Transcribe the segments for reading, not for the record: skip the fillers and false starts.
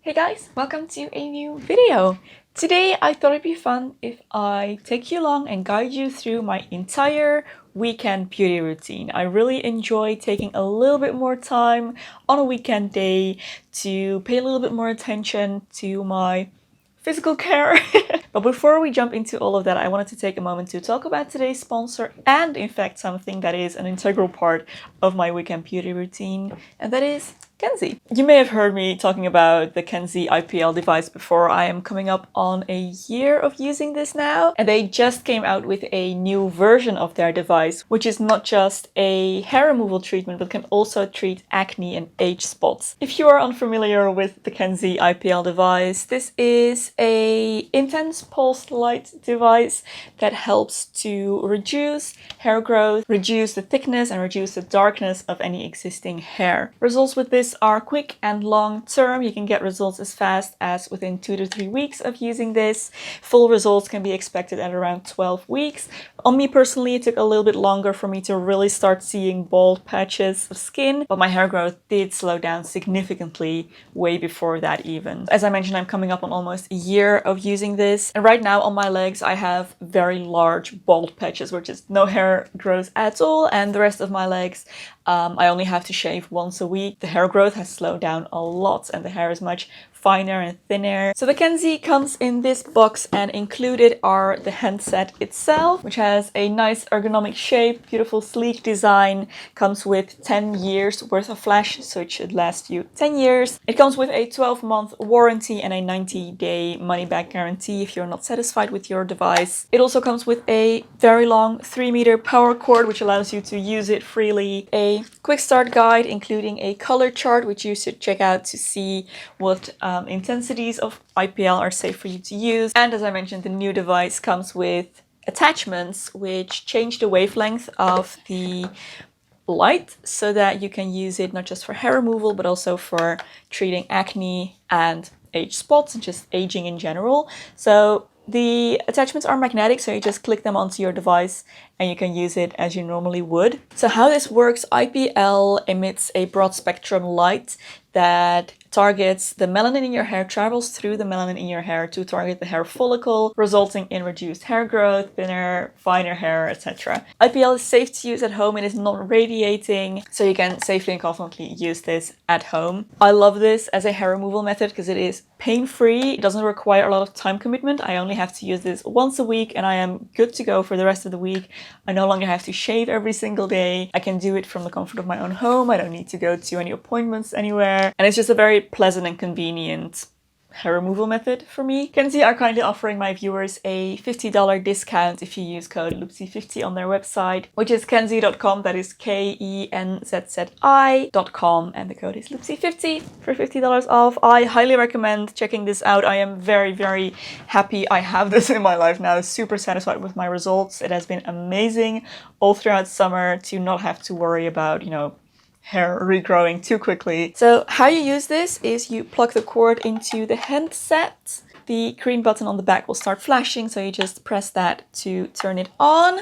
Hey guys, welcome to a new video. Today I thought it'd be fun if I take you along and guide you through my entire weekend beauty routine. I really enjoy taking a little bit more time on a weekend day to pay a little bit more attention to my physical care. But before we jump into all of that, I wanted to take a moment to talk about today's sponsor and in fact something that is an integral part of my weekend beauty routine, and that is Kenzie. You may have heard me talking about the Kenzie IPL device before. I am coming up on a year of using this now, and they just came out with a new version of their device, which is not just a hair removal treatment, but can also treat acne and age spots. If you are unfamiliar with the Kenzie IPL device, this is a intense pulsed light device that helps to reduce hair growth, reduce the thickness, and reduce the darkness of any existing hair. Results with this are quick and long term. You can get results as fast as within 2 to 3 weeks of using this. Full results can be expected at around 12 weeks. On me personally, it took a little bit longer for me to really start seeing bald patches of skin, but my hair growth did slow down significantly way before that even. As I mentioned, I'm coming up on almost a year of using this, and right now on my legs I have very large bald patches where just no hair grows at all, and the rest of my legs I only have to shave once a week. The hair growth has slowed down a lot and the hair is much finer and thinner. So the Kenzie comes in this box, and included are the handset itself, which has a nice ergonomic shape, beautiful sleek design, comes with 10 years worth of flash, so it should last you 10 years. It comes with a 12-month warranty and a 90-day money-back guarantee if you're not satisfied with your device. It also comes with a very long 3-meter power cord, which allows you to use it freely, a quick start guide including a color chart, which you should check out to see what intensities of IPL are safe for you to use. And as I mentioned, the new device comes with attachments which change the wavelength of the light so that you can use it not just for hair removal but also for treating acne and age spots and just aging in general. So the attachments are magnetic, so you just click them onto your device and you can use it as you normally would. So how this works, IPL emits a broad spectrum light that targets the melanin in your hair, travels through the melanin in your hair to target the hair follicle, resulting in reduced hair growth, thinner, finer hair, etc. IPL is safe to use at home. It is not radiating, so you can safely and confidently use this at home. I love this as a hair removal method because it is pain-free. It doesn't require a lot of time commitment. I only have to use this once a week and I am good to go for the rest of the week. I no longer have to shave every single day. I can do it from the comfort of my own home. I don't need to go to any appointments anywhere. And it's just a very pleasant and convenient hair removal method for me. Kenzie are kindly offering my viewers a $50 discount if you use code Loepsie50 on their website, which is kenzie.com. That is KENZZI.com, and the code is Loepsie50 for $50 off. I highly recommend checking this out. I am very, very happy I have this in my life now. Super satisfied with my results. It has been amazing all throughout summer to not have to worry about, hair regrowing too quickly. So how you use this is you plug the cord into the handset. The green button on the back will start flashing, so you just press that to turn it on.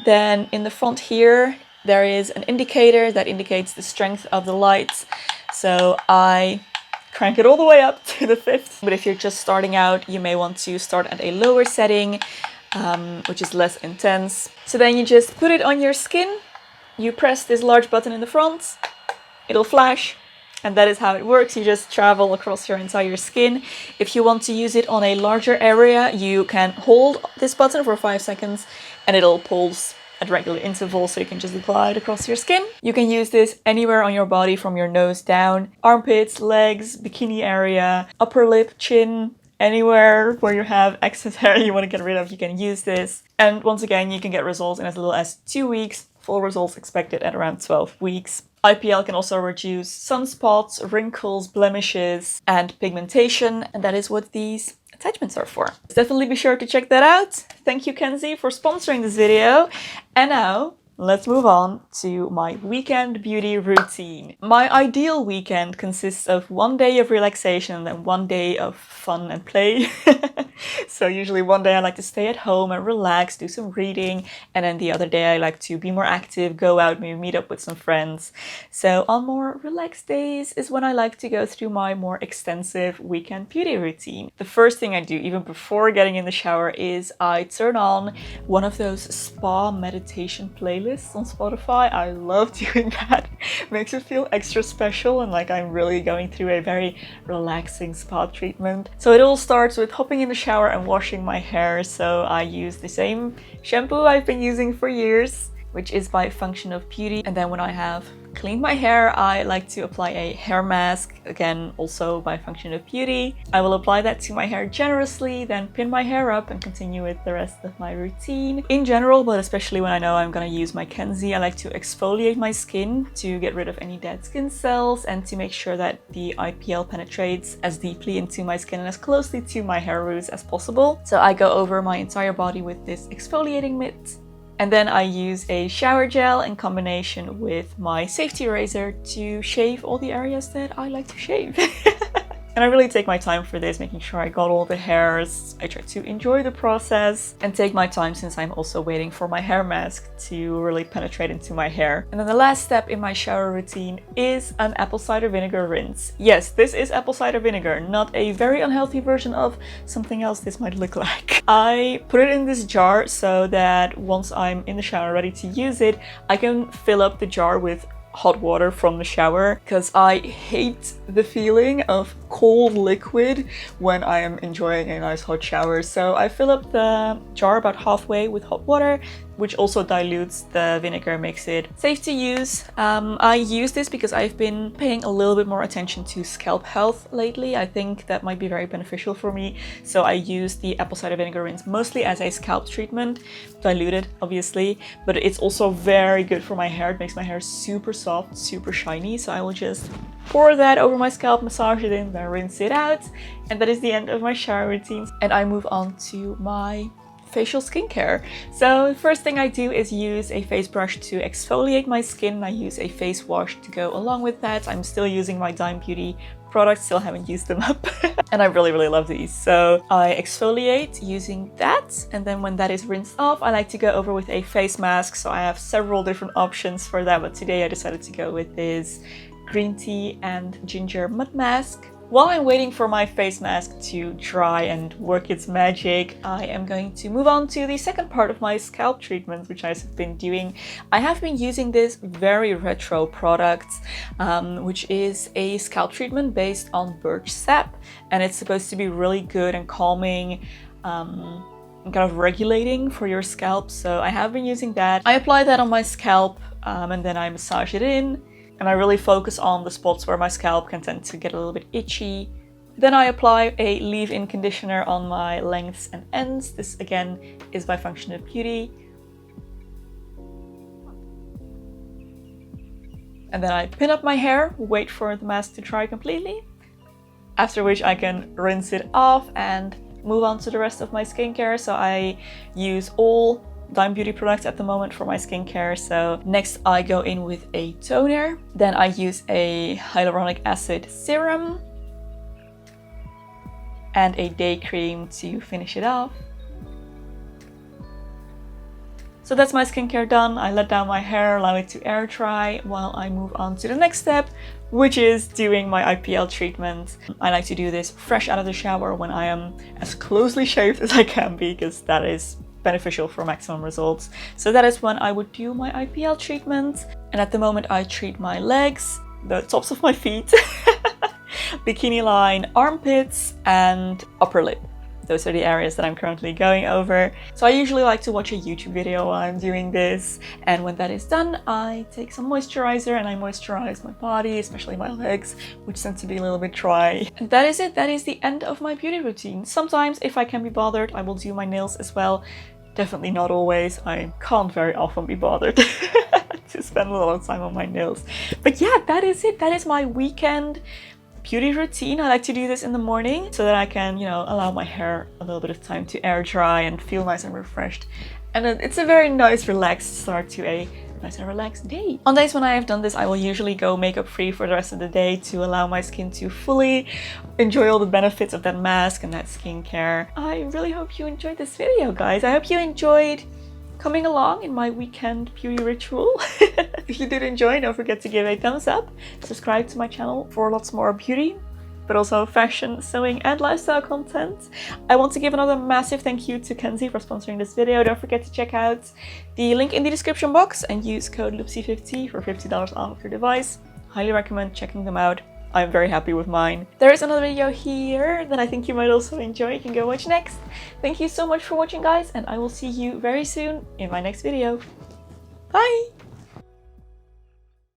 Then in the front here, there is an indicator that indicates the strength of the light. So I crank it all the way up to the 5th. But if you're just starting out, you may want to start at a lower setting, which is less intense. So then you just put it on your skin. You press this large button in the front, it'll flash, and that is how it works. You just travel across your entire skin. If you want to use it on a larger area, you can hold this button for 5 seconds and it'll pulse at regular intervals, so you can just apply it across your skin. You can use this anywhere on your body from your nose down, armpits, legs, bikini area, upper lip, chin, anywhere where you have excess hair you want to get rid of, you can use this. And once again, you can get results in as little as 2 weeks. Full results expected at around 12 weeks. IPL can also reduce sunspots, wrinkles, blemishes, and pigmentation, and that is what these attachments are for. Definitely be sure to check that out. Thank you, Kenzie, for sponsoring this video. And now, let's move on to my weekend beauty routine. My ideal weekend consists of 1 day of relaxation and then 1 day of fun and play. So usually one day I like to stay at home and relax, do some reading, and then the other day I like to be more active, go out, maybe meet up with some friends. So on more relaxed days is when I like to go through my more extensive weekend beauty routine. The first thing I do, even before getting in the shower, is I turn on one of those spa meditation playlists on Spotify. I love doing that. Makes it feel extra special and like I'm really going through a very relaxing spa treatment. So it all starts with hopping in the shower and washing my hair. So I use the same shampoo I've been using for years, which is by Function of Beauty. And then when I have cleaned my hair, I like to apply a hair mask, again also by Function of Beauty. I will apply that to my hair generously, then pin my hair up and continue with the rest of my routine. In general, but especially when I know I'm gonna use my Kenzie, I like to exfoliate my skin to get rid of any dead skin cells and to make sure that the IPL penetrates as deeply into my skin and as closely to my hair roots as possible. So I go over my entire body with this exfoliating mitt. And then I use a shower gel in combination with my safety razor to shave all the areas that I like to shave. And I really take my time for this, making sure I got all the hairs. I try to enjoy the process and take my time since I'm also waiting for my hair mask to really penetrate into my hair. And then the last step in my shower routine is an apple cider vinegar rinse. Yes, this is apple cider vinegar, not a very unhealthy version of something else this might look like. I put it in this jar so that once I'm in the shower ready to use it, I can fill up the jar with hot water from the shower, because I hate the feeling of cold liquid when I am enjoying a nice hot shower. So I fill up the jar about halfway with hot water, which also dilutes the vinegar, makes it safe to use. I use this because I've been paying a little bit more attention to scalp health lately. I think that might be very beneficial for me. So I use the apple cider vinegar rinse mostly as a scalp treatment, diluted obviously, but it's also very good for my hair. It makes my hair super soft, super shiny. So I will just pour that over my scalp, massage it in, then rinse it out. And that is the end of my shower routine. And I move on to my facial skincare. So the first thing I do is use a face brush to exfoliate my skin. I use a face wash to go along with that. I'm still using my Dime Beauty products, still haven't used them up. And I really love these. So I exfoliate using that, and then when that is rinsed off, I like to go over with a face mask. So I have several different options for that, but today I decided to go with this green tea and ginger mud mask. While I'm waiting for my face mask to dry and work its magic, I am going to move on to the second part of my scalp treatment, which I've been doing. I have been using this very retro product, which is a scalp treatment based on birch sap, and it's supposed to be really good and calming, kind of regulating for your scalp. So I have been using that. I apply that on my scalp, and then I massage it in. And I really focus on the spots where my scalp can tend to get a little bit itchy. Then I apply a leave-in conditioner on my lengths and ends. This again is by Function of Beauty. And then I pin up my hair, wait for the mask to dry completely. After which I can rinse it off and move on to the rest of my skincare. So I use all Dime Beauty products at the moment for my skincare. So next I go in with a toner. Then I use a hyaluronic acid serum and a day cream to finish it off. So that's my skincare done. I let down my hair, allow it to air dry while I move on to the next step, which is doing my IPL treatment. I like to do this fresh out of the shower when I am as closely shaved as I can be, because that is beneficial for maximum results. So that is when I would do my IPL treatment. And at the moment I treat my legs, the tops of my feet, bikini line, armpits, and upper lip. Those are the areas that I'm currently going over. So I usually like to watch a YouTube video while I'm doing this. And when that is done, I take some moisturizer and I moisturize my body, especially my legs, which tend to be a little bit dry. And that is it. That is the end of my beauty routine. Sometimes, if I can be bothered, I will do my nails as well. Definitely not always. I can't very often be bothered to spend a lot of time on my nails. But yeah, that is it. That is my weekend beauty routine. I like to do this in the morning so that I can, allow my hair a little bit of time to air dry and feel nice and refreshed. And it's a very nice, relaxed start to a nice and relaxed day. On days when I have done this, I will usually go makeup free for the rest of the day to allow my skin to fully enjoy all the benefits of that mask and that skincare. I really hope you enjoyed this video, guys. I hope you enjoyed coming along in my weekend beauty ritual. If you did enjoy, don't forget to give a thumbs up, subscribe to my channel for lots more beauty, but also fashion, sewing and lifestyle content. I want to give another massive thank you to Kenzie for sponsoring this video. Don't forget to check out the link in the description box and use code Loepsie50 for $50 off your device. Highly recommend checking them out. I'm very happy with mine. There is another video here that I think you might also enjoy. You can go watch next. Thank you so much for watching, guys, and I will see you very soon in my next video. Bye!